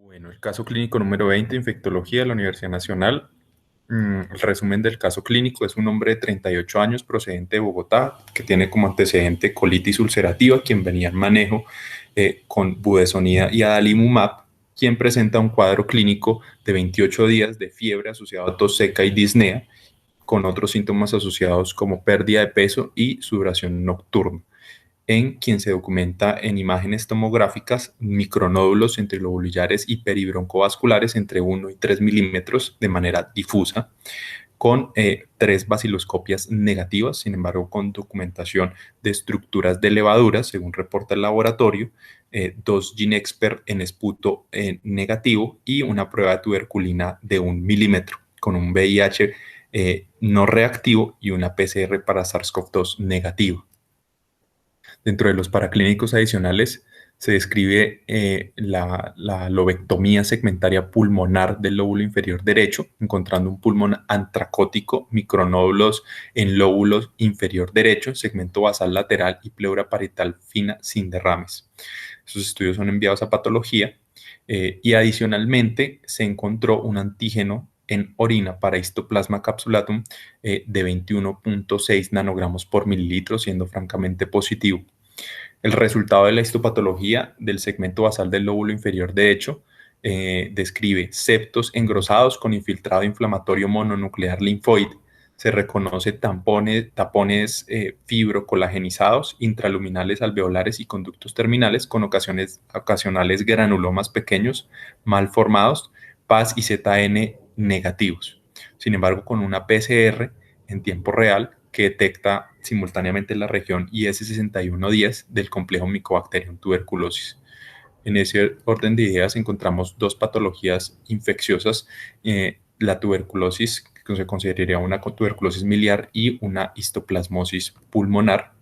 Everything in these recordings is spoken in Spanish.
Bueno, el caso clínico número 20, infectología de la Universidad Nacional. El resumen del caso clínico es un hombre de 38 años procedente de Bogotá que tiene como antecedente colitis ulcerativa, quien venía en manejo con budesonida y adalimumab, quien presenta un cuadro clínico de 28 días de fiebre asociado a tos seca y disnea, con otros síntomas asociados como pérdida de peso y sudoración nocturna, en quien se documenta en imágenes tomográficas micronódulos centrilobulillares y peribroncovasculares entre 1 y 3 milímetros de manera difusa, con 3 baciloscopias negativas, sin embargo, con documentación de estructuras de levaduras, según reporta el laboratorio, 2 Ginexpert en esputo negativo y una prueba de tuberculina de 1 milímetro, con un VIH no reactivo y una PCR para SARS-CoV-2 negativa. Dentro de los paraclínicos adicionales se describe la lobectomía segmentaria pulmonar del lóbulo inferior derecho, encontrando un pulmón antracótico, micronódulos en lóbulo inferior derecho, segmento basal lateral y pleura parietal fina sin derrames. Esos estudios son enviados a patología y adicionalmente se encontró un antígeno en orina para histoplasma capsulatum de 21.6 nanogramos por mililitro, siendo francamente positivo. El resultado de la histopatología del segmento basal del lóbulo inferior derecho describe septos engrosados con infiltrado inflamatorio mononuclear linfoide. Se reconoce tapones fibrocolagenizados, intraluminales alveolares y conductos terminales con ocasionales granulomas pequeños mal formados, PAS y ZN negativos. Sin embargo, con una PCR en tiempo real que detecta simultáneamente la región IS6110 del complejo Mycobacterium tuberculosis. En ese orden de ideas encontramos dos patologías infecciosas, la tuberculosis, que se consideraría una tuberculosis miliar, y una histoplasmosis pulmonar.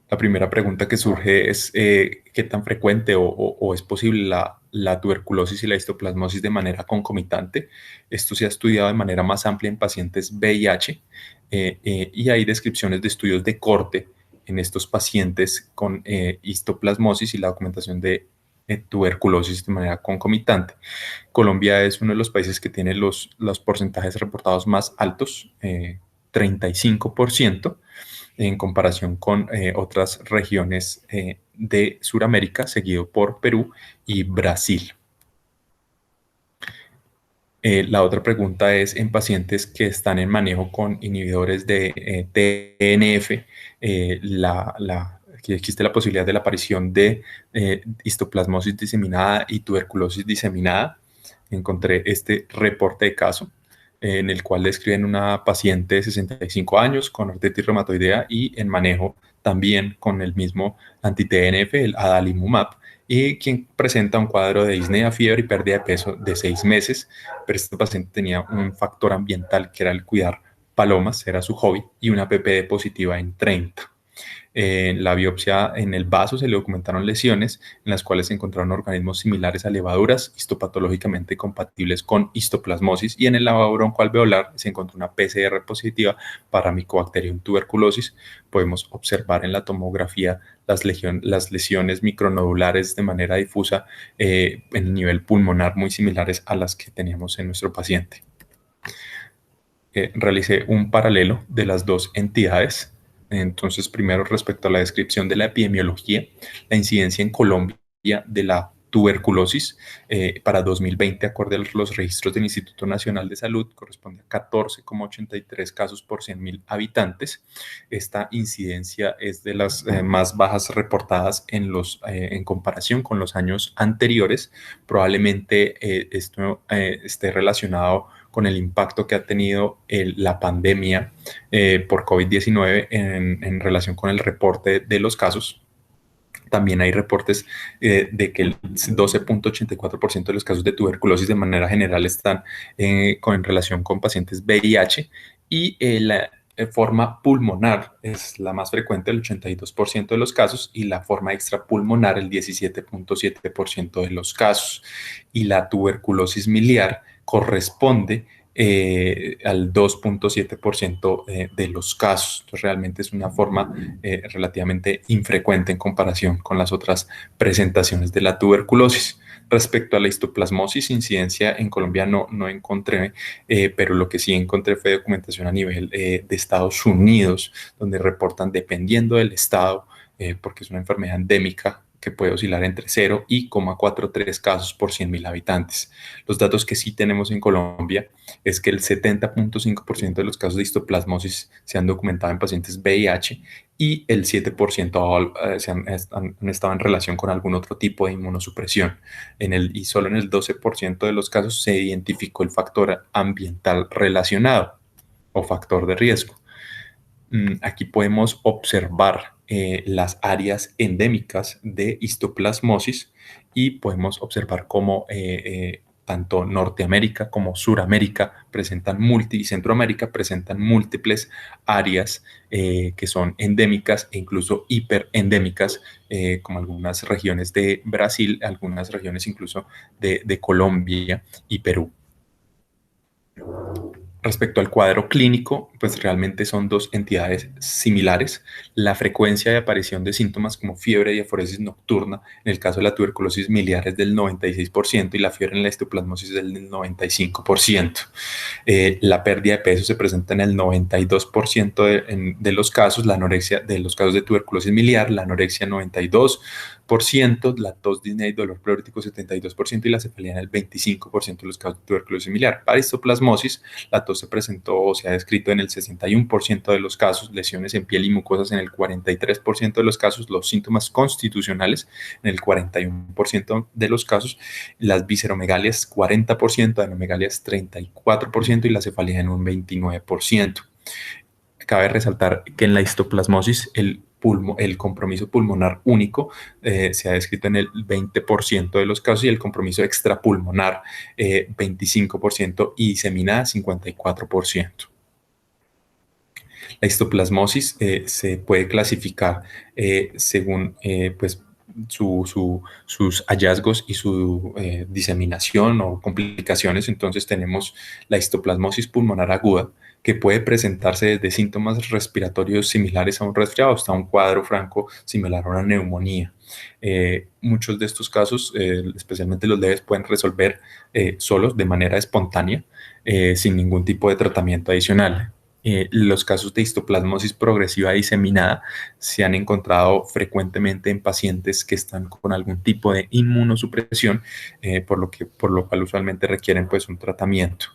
La primera pregunta que surge es qué tan frecuente o es posible la tuberculosis y la histoplasmosis de manera concomitante. Esto se ha estudiado de manera más amplia en pacientes VIH y hay descripciones de estudios de corte en estos pacientes con histoplasmosis y la documentación de tuberculosis de manera concomitante. Colombia es uno de los países que tiene los porcentajes reportados más altos, 35%, en comparación con otras regiones de Sudamérica, seguido por Perú y Brasil. La otra pregunta es, en pacientes que están en manejo con inhibidores de TNF, que existe la posibilidad de la aparición de histoplasmosis diseminada y tuberculosis diseminada. Encontré este reporte de caso en el cual describen una paciente de 65 años con artritis reumatoidea y en manejo también con el mismo anti-TNF, el adalimumab, y quien presenta un cuadro de disnea, fiebre y pérdida de peso de 6 meses, pero este paciente tenía un factor ambiental que era el cuidar palomas, era su hobby, y una PPD positiva en 30. En la biopsia en el vaso se le documentaron lesiones en las cuales se encontraron organismos similares a levaduras histopatológicamente compatibles con histoplasmosis, y en el lavado broncoalveolar se encontró una PCR positiva para Mycobacterium tuberculosis. Podemos observar en la tomografía las lesiones micronodulares de manera difusa en el nivel pulmonar muy similares a las que teníamos en nuestro paciente. Realicé un paralelo de las dos entidades. Entonces, primero, respecto a la descripción de la epidemiología, la incidencia en Colombia de la tuberculosis para 2020, acorde a los registros del Instituto Nacional de Salud, corresponde a 14,83 casos por 100.000 habitantes. Esta incidencia es de las más bajas reportadas en comparación con los años anteriores. Probablemente esto esté relacionado con el impacto que ha tenido la pandemia por COVID-19 en relación con el reporte de los casos. También hay reportes de que el 12.84% de los casos de tuberculosis de manera general están en relación con pacientes VIH, y la forma pulmonar es la más frecuente, el 82% de los casos, y la forma extrapulmonar el 17.7% de los casos. Y la tuberculosis miliar corresponde al 2.7% de los casos. Entonces, realmente es una forma relativamente infrecuente en comparación con las otras presentaciones de la tuberculosis. Respecto a la histoplasmosis, incidencia en Colombia no encontré, pero lo que sí encontré fue documentación a nivel de Estados Unidos, donde reportan, dependiendo del estado, porque es una enfermedad endémica, que puede oscilar entre 0 y 0,43 casos por 100.000 habitantes. Los datos que sí tenemos en Colombia es que el 70.5% de los casos de histoplasmosis se han documentado en pacientes VIH y el 7% han estado en relación con algún otro tipo de inmunosupresión. Y solo en el 12% de los casos se identificó el factor ambiental relacionado o factor de riesgo. Aquí podemos observar las áreas endémicas de histoplasmosis y podemos observar cómo tanto Norteamérica como Suramérica y Centroamérica presentan múltiples áreas que son endémicas e incluso hiperendémicas, como algunas regiones de Brasil, algunas regiones incluso de Colombia y Perú. Respecto al cuadro clínico, pues realmente son dos entidades similares. La frecuencia de aparición de síntomas como fiebre y diaforesis nocturna, en el caso de la tuberculosis miliar, es del 96% y la fiebre en la histoplasmosis es del 95%. La pérdida de peso se presenta en el 92% de los casos, la anorexia de los casos de tuberculosis miliar, la anorexia 92%, la tos, disnea y dolor pleurítico 72% y la cefalea en el 25% de los casos de tuberculosis miliar. Para histoplasmosis, la tos se presentó o se ha descrito en el 61% de los casos, lesiones en piel y mucosas en el 43% de los casos, los síntomas constitucionales en el 41% de los casos, las visceromegalias 40%, adenomegalias 34% y la cefalea en un 29%. Cabe resaltar que en la histoplasmosis el compromiso pulmonar único se ha descrito en el 20% de los casos y el compromiso extrapulmonar 25% y diseminada 54%. La histoplasmosis se puede clasificar según pues, sus hallazgos y su diseminación o complicaciones. Entonces tenemos la histoplasmosis pulmonar aguda, que puede presentarse desde síntomas respiratorios similares a un resfriado hasta un cuadro franco similar a una neumonía. Muchos de estos casos, especialmente los leves, pueden resolver solos de manera espontánea, sin ningún tipo de tratamiento adicional. Los casos de histoplasmosis progresiva diseminada se han encontrado frecuentemente en pacientes que están con algún tipo de inmunosupresión, por lo cual usualmente requieren pues, un tratamiento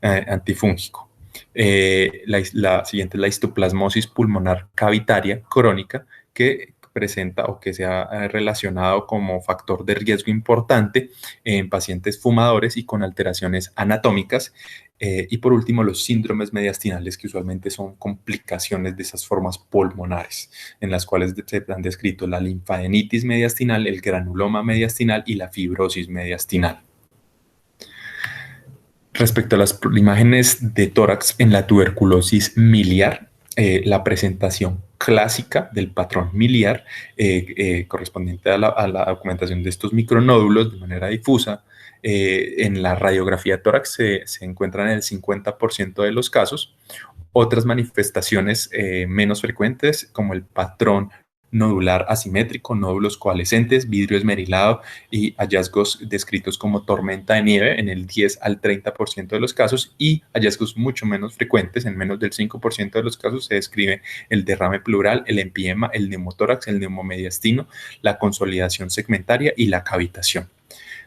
antifúngico. La siguiente es la histoplasmosis pulmonar cavitaria crónica, que presenta o que se ha relacionado como factor de riesgo importante en pacientes fumadores y con alteraciones anatómicas. Y por último, los síndromes mediastinales, que usualmente son complicaciones de esas formas pulmonares, en las cuales se han descrito la linfadenitis mediastinal, el granuloma mediastinal y la fibrosis mediastinal. Respecto a las imágenes de tórax en la tuberculosis miliar, la presentación clásica del patrón miliar correspondiente a la documentación de estos micronódulos de manera difusa, en la radiografía tórax se encuentran en el 50% de los casos. Otras manifestaciones menos frecuentes, como el patrón nodular asimétrico, nódulos coalescentes, vidrio esmerilado y hallazgos descritos como tormenta de nieve en el 10 al 30% de los casos, y hallazgos mucho menos frecuentes, en menos del 5% de los casos se describe el derrame pleural, el empiema, el neumotórax, el neumomediastino, la consolidación segmentaria y la cavitación.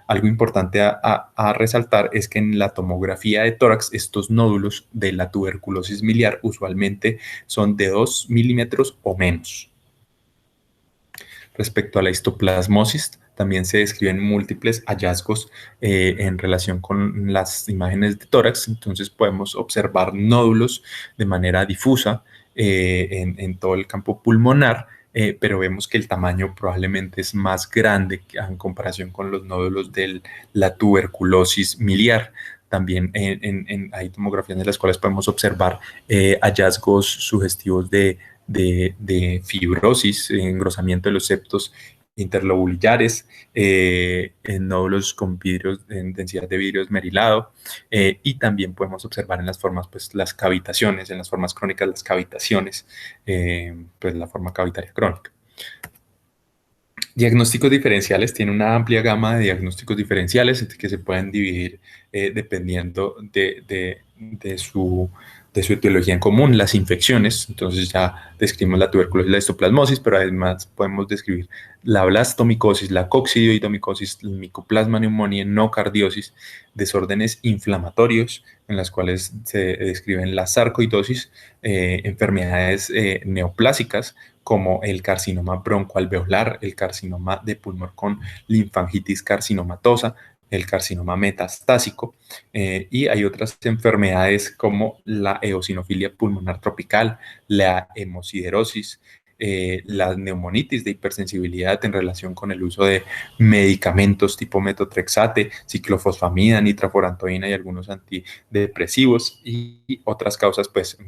Algo importante a resaltar es que en la tomografía de tórax estos nódulos de la tuberculosis miliar usualmente son de 2 milímetros o menos. Respecto a la histoplasmosis, también se describen múltiples hallazgos en relación con las imágenes de tórax. Entonces podemos observar nódulos de manera difusa en todo el campo pulmonar, pero vemos que el tamaño probablemente es más grande en comparación con los nódulos de la tuberculosis miliar. También hay tomografías en las cuales podemos observar hallazgos sugestivos de fibrosis, engrosamiento de los septos interlobulillares, en nódulos con vidrios en densidad de vidrio esmerilado, y también podemos observar en las formas, pues las cavitaciones, en las formas crónicas las cavitaciones, pues la forma cavitaria crónica. Diagnósticos diferenciales, tiene una amplia gama de diagnósticos diferenciales que se pueden dividir dependiendo de su etiología en común. Las infecciones, entonces ya describimos la tuberculosis y la histoplasmosis, pero además podemos describir la blastomicosis, la coccidioidomicosis, el micoplasma neumonía, nocardiosis, desórdenes inflamatorios en las cuales se describen la sarcoidosis, enfermedades neoplásicas, como el carcinoma broncoalveolar, el carcinoma de pulmón con linfangitis carcinomatosa, el carcinoma metastásico, y hay otras enfermedades como la eosinofilia pulmonar tropical, la hemosiderosis, la neumonitis de hipersensibilidad en relación con el uso de medicamentos tipo metotrexate, ciclofosfamida, nitrafurantoína y algunos antidepresivos, y otras causas pues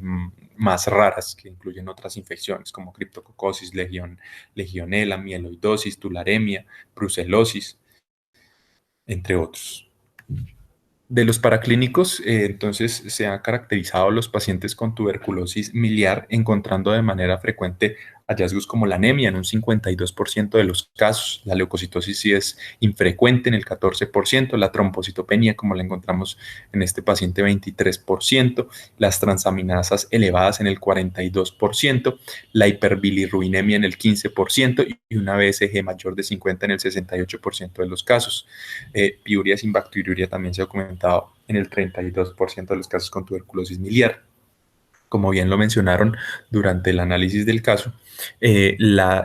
más raras que incluyen otras infecciones como criptococosis, legionela, mieloidosis, tularemia, brucelosis, entre otros. De los paraclínicos, entonces se han caracterizado los pacientes con tuberculosis miliar, encontrando de manera frecuente hallazgos como la anemia en un 52% de los casos, la leucocitosis sí es infrecuente en el 14%, la trombocitopenia, como la encontramos en este paciente, 23%, las transaminasas elevadas en el 42%, la hiperbilirruinemia en el 15% y una BSG mayor de 50 en el 68% de los casos. Piuria sin bacteriuria también se ha documentado en el 32% de los casos con tuberculosis miliar. Como bien lo mencionaron durante el análisis del caso, la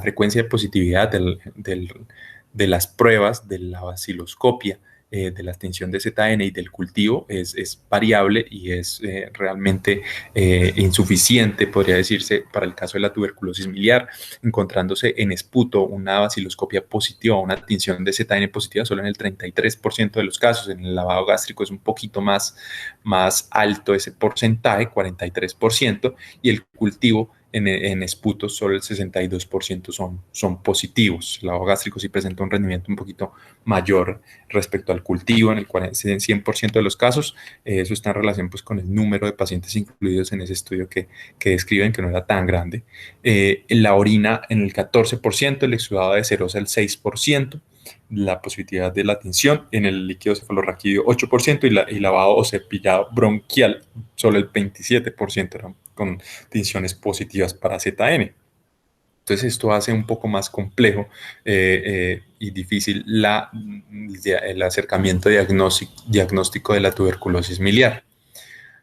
frecuencia de positividad de las pruebas de la baciloscopia, de la extensión de ZN y del cultivo es variable y es realmente insuficiente, podría decirse, para el caso de la tuberculosis miliar, encontrándose en esputo una baciloscopia positiva, una tinción de ZN positiva solo en el 33% de los casos. En el lavado gástrico es un poquito más alto ese porcentaje, 43%, y el cultivo en esputos solo el 62% son positivos. El lavado gástrico sí presenta un rendimiento un poquito mayor respecto al cultivo en el 100% de los casos. Eso está en relación pues, con el número de pacientes incluidos en ese estudio que describen que no era tan grande. En la orina en el 14%, el exudado de serosa el 6%, la positividad de la tinción en el líquido cefalorraquídeo 8% y lavado o cepillado bronquial solo el 27% eran con tinciones positivas para ZN. Entonces esto hace un poco más complejo y difícil el acercamiento diagnóstico de la tuberculosis miliar.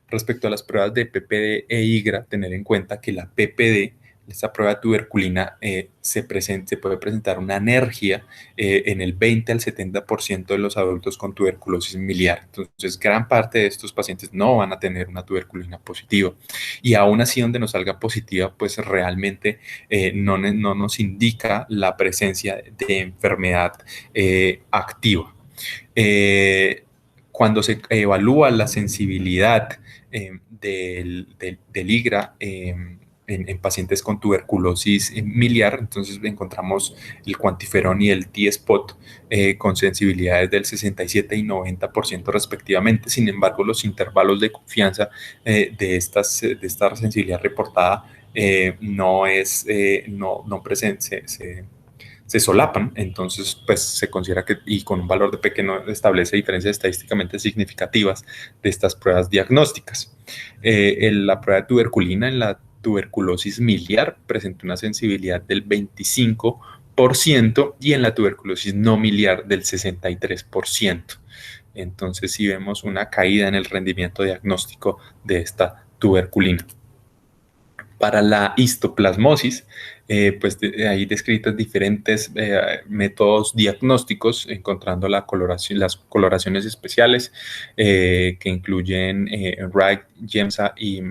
Respecto a las pruebas de PPD e IGRA, tener en cuenta que la PPD, esta prueba de tuberculina, se puede presentar una anergia en el 20 al 70% de los adultos con tuberculosis miliar. Entonces, gran parte de estos pacientes no van a tener una tuberculina positiva. Y aún así, donde nos salga positiva, pues realmente no nos indica la presencia de enfermedad activa. Cuando se evalúa la sensibilidad del IGRA en pacientes con tuberculosis miliar, entonces encontramos el cuantiferón y el T-spot con sensibilidades del 67 y 90% respectivamente. Sin embargo, los intervalos de confianza de esta sensibilidad reportada no se solapan, entonces pues se considera que, y con un valor de P que no establece diferencias estadísticamente significativas de estas pruebas diagnósticas. La prueba de tuberculina en la tuberculosis miliar presentó una sensibilidad del 25% y en la tuberculosis no miliar del 63%. Entonces sí vemos una caída en el rendimiento diagnóstico de esta tuberculina. Para la histoplasmosis, pues hay descritas diferentes métodos diagnósticos, encontrando las coloraciones especiales que incluyen RAG, GEMSA y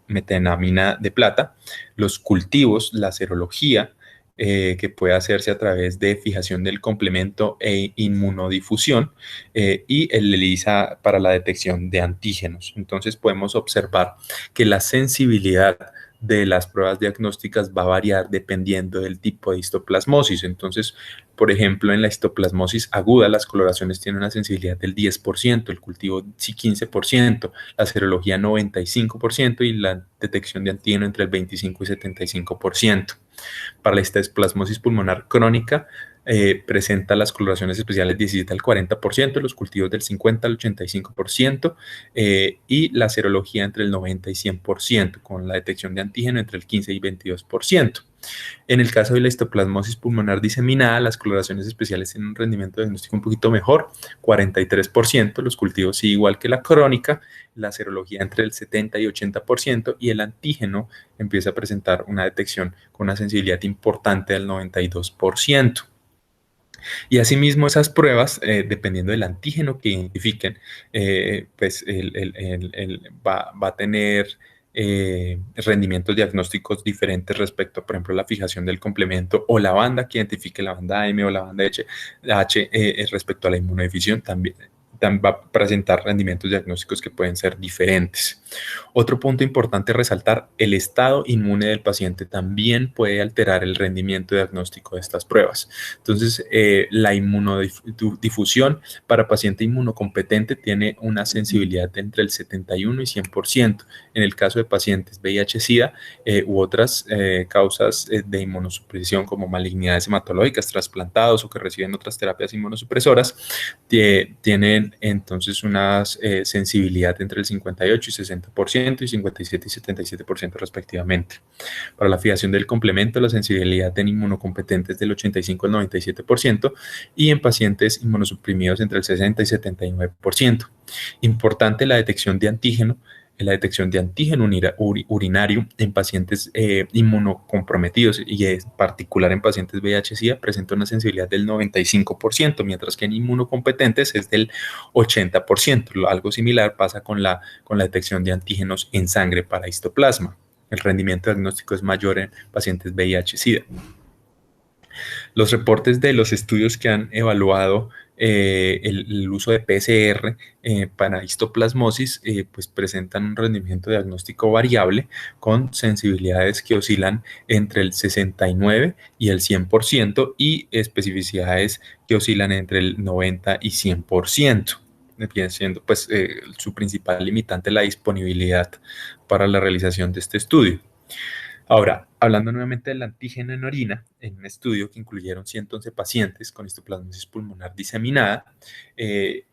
metenamina de plata, los cultivos, la serología, que puede hacerse a través de fijación del complemento e inmunodifusión, y el ELISA para la detección de antígenos. Entonces podemos observar que la sensibilidad de las pruebas diagnósticas va a variar dependiendo del tipo de histoplasmosis. Entonces, por ejemplo, en la histoplasmosis aguda, las coloraciones tienen una sensibilidad del 10%, el cultivo sí 15%, la serología 95% y la detección de antígeno entre el 25 y 75%. Para la histoplasmosis pulmonar crónica, presenta las coloraciones especiales 17 al 40%, los cultivos del 50 al 85% y la serología entre el 90 y 100%, con la detección de antígeno entre el 15 y 22%. En el caso de la histoplasmosis pulmonar diseminada, las coloraciones especiales tienen un rendimiento diagnóstico un poquito mejor, 43%, los cultivos sí igual que la crónica, la serología entre el 70 y 80% y el antígeno empieza a presentar una detección con una sensibilidad importante del 92%. Y asimismo esas pruebas, dependiendo del antígeno que identifiquen, pues va a tener rendimientos diagnósticos diferentes respecto a, por ejemplo, la fijación del complemento o la banda que identifique la banda M o la banda H respecto a la inmunodeficiencia también va a presentar rendimientos diagnósticos que pueden ser diferentes. Otro punto importante a resaltar, el estado inmune del paciente también puede alterar el rendimiento diagnóstico de estas pruebas. Entonces, la inmunodifusión para paciente inmunocompetente tiene una sensibilidad de entre el 71 y 100%. En el caso de pacientes VIH-Sida u otras causas de inmunosupresión como malignidades hematológicas, trasplantados o que reciben otras terapias inmunosupresoras, tienen entonces una sensibilidad entre el 58 y 60% y 57 y 77% respectivamente. Para la fijación del complemento, la sensibilidad en inmunocompetentes del 85 al 97% y en pacientes inmunosuprimidos entre el 60 y 79%. Importante la detección de antígeno urinario en pacientes inmunocomprometidos y en particular en pacientes VIH-Sida presenta una sensibilidad del 95%, mientras que en inmunocompetentes es del 80%. Algo similar pasa con la detección de antígenos en sangre para histoplasma. El rendimiento diagnóstico es mayor en pacientes VIH-Sida. Los reportes de los estudios que han evaluado el uso de PCR para histoplasmosis pues presentan un rendimiento diagnóstico variable con sensibilidades que oscilan entre el 69 y el 100% y especificidades que oscilan entre el 90 y 100%. Viene siendo pues su principal limitante la disponibilidad para la realización de este estudio. Ahora, hablando nuevamente del antígeno en orina, en un estudio que incluyeron 111 pacientes con histoplasmosis pulmonar diseminada,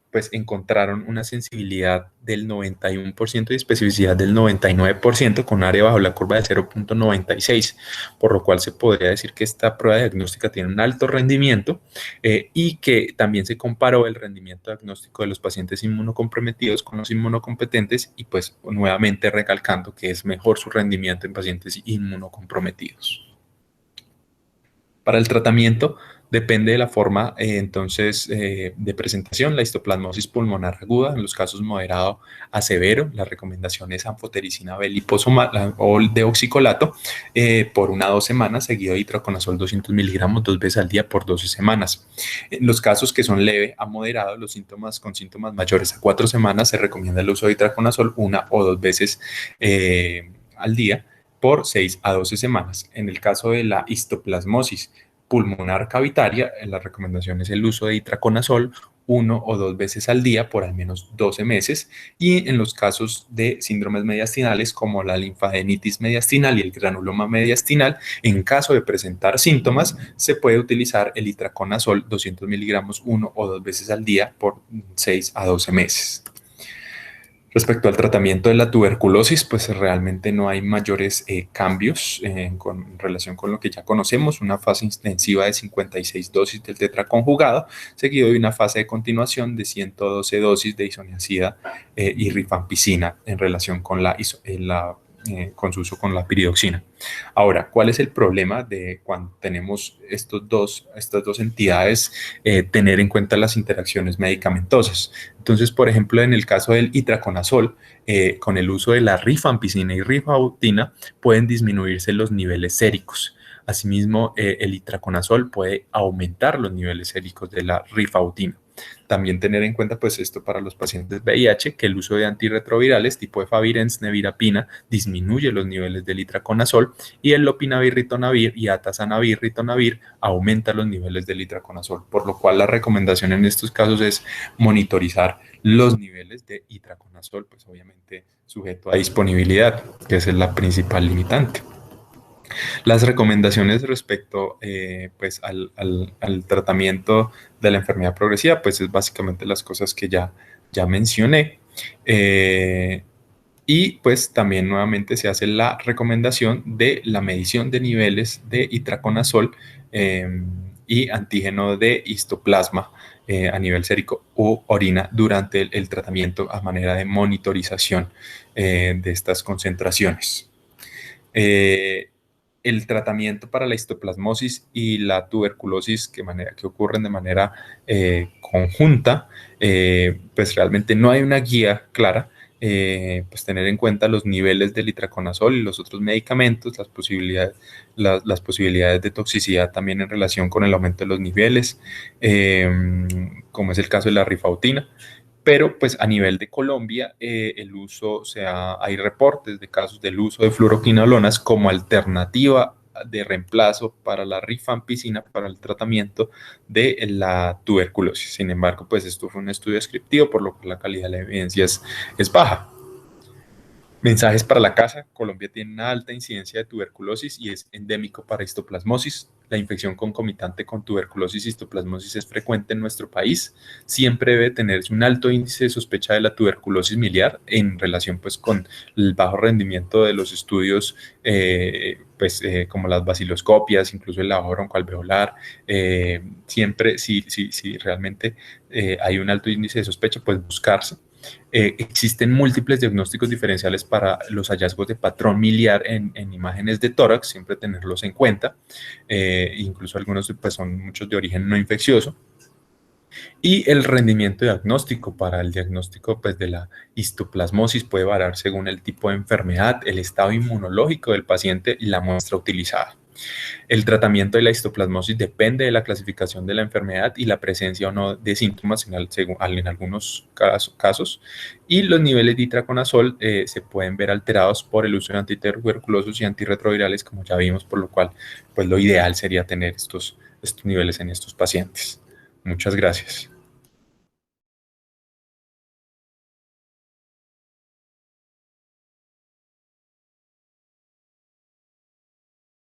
pues encontraron una sensibilidad del 91% y especificidad del 99% con área bajo la curva de 0.96, por lo cual se podría decir que esta prueba diagnóstica tiene un alto rendimiento y que también se comparó el rendimiento diagnóstico de los pacientes inmunocomprometidos con los inmunocompetentes y pues nuevamente recalcando que es mejor su rendimiento en pacientes inmunocomprometidos. Para el tratamiento depende de la forma de presentación, la histoplasmosis pulmonar aguda, en los casos moderado a severo, la recomendación es anfotericina B liposomal o de oxicolato por 1 a 2 semanas, seguido de itraconazol 200 miligramos 2 veces al día por 12 semanas. En los casos que son leve a moderado, con síntomas mayores a 4 semanas, se recomienda el uso de itraconazol 1 o 2 veces al día por 6 a 12 semanas. En el caso de la histoplasmosis pulmonar cavitaria, la recomendación es el uso de itraconazol 1 o 2 veces al día por al menos 12 meses y en los casos de síndromes mediastinales como la linfadenitis mediastinal y el granuloma mediastinal, en caso de presentar síntomas, se puede utilizar el itraconazol 200 miligramos 1 o 2 veces al día por 6 a 12 meses. Respecto al tratamiento de la tuberculosis, pues realmente no hay mayores cambios en relación con lo que ya conocemos, una fase intensiva de 56 dosis del tetraconjugado, seguido de una fase de continuación de 112 dosis de isoniazida y rifampicina en relación con con su uso con la piridoxina. Ahora, ¿cuál es el problema de cuando tenemos estas dos entidades? Tener en cuenta las interacciones medicamentosas. Entonces, por ejemplo, en el caso del itraconazol, con el uso de la rifampicina y rifautina, pueden disminuirse los niveles séricos. Asimismo, el itraconazol puede aumentar los niveles séricos de la rifautina. También tener en cuenta pues esto para los pacientes VIH, que el uso de antirretrovirales tipo efavirenz, nevirapina disminuye los niveles del itraconazol y el lopinavir, ritonavir y atazanavir, ritonavir aumenta los niveles del itraconazol, por lo cual la recomendación en estos casos es monitorizar los niveles de itraconazol, pues obviamente sujeto a disponibilidad, que esa es la principal limitante. Las recomendaciones respecto pues al tratamiento de la enfermedad progresiva, pues es básicamente las cosas que ya mencioné. Y pues también nuevamente se hace la recomendación de la medición de niveles de itraconazol y antígeno de histoplasma a nivel sérico o orina durante el tratamiento a manera de monitorización de estas concentraciones. El tratamiento para la histoplasmosis y la tuberculosis que ocurren de manera conjunta, pues realmente no hay una guía clara. Pues tener en cuenta los niveles del itraconazol y los otros medicamentos, las posibilidades de toxicidad también en relación con el aumento de los niveles, como es el caso de la rifautina. Pero pues a nivel de Colombia, el uso, o sea, hay reportes de casos del uso de fluoroquinolonas como alternativa de reemplazo para la rifampicina para el tratamiento de la tuberculosis. Sin embargo, pues esto fue un estudio descriptivo, por lo que la calidad de la evidencia es baja. Mensajes para la casa. Colombia tiene una alta incidencia de tuberculosis y es endémico para histoplasmosis. La infección concomitante con tuberculosis y histoplasmosis es frecuente en nuestro país. Siempre debe tenerse un alto índice de sospecha de la tuberculosis miliar en relación pues con el bajo rendimiento de los estudios como las baciloscopias, incluso el lavado broncoalveolar. Siempre si realmente hay un alto índice de sospecha, pues buscarse. Existen múltiples diagnósticos diferenciales para los hallazgos de patrón miliar en imágenes de tórax, siempre tenerlos en cuenta. Incluso algunos pues, son muchos de origen no infeccioso. Y el rendimiento diagnóstico para el diagnóstico pues, de la histoplasmosis puede variar según el tipo de enfermedad, el estado inmunológico del paciente y la muestra utilizada. El tratamiento de la histoplasmosis depende de la clasificación de la enfermedad y la presencia o no de síntomas en algunos casos. Y los niveles de itraconazol se pueden ver alterados por el uso de antituberculosos y antirretrovirales, como ya vimos, por lo cual pues, lo ideal sería tener estos niveles en estos pacientes. Muchas gracias.